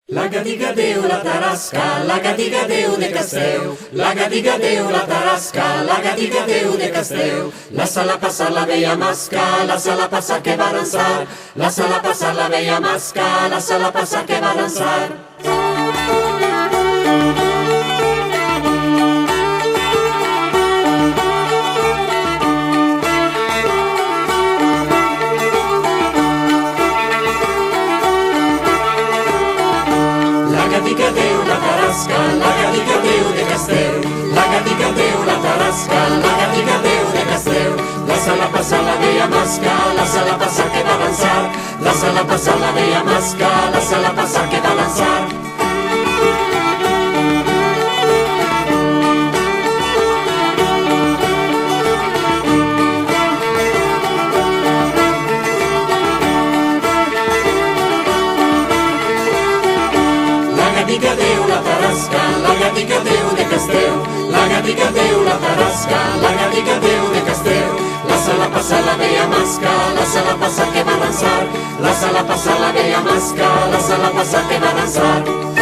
La gadiga Déu, la tarasca, la gadiga Déu de Castell. La gadiga Déu, la tarasca, la gadiga Déu de Castell. La sala passar la veia mascar, la sala passar que va dansar. La sala passar la veia mascar, la sala passar que va dansar. La gadiga Déu, la tarasca, la gadiga Déu de Castell. La gadiga Déu, la tarasca, la gadiga Déu de Castell. La sala passar la veia mascar, la sala passar que va dansar. La sala passar la veia mascar, la sala passar que va dansar. La gadiga Déu, la tarasca, la gadiga Déu de Castell. La gadiga Déu, la tarasca, la gadiga Déu de Castell. La sala passar la veia mascar, la sala passar que va dansar. La sala passar la veia mascar, la sala passar que va dansar.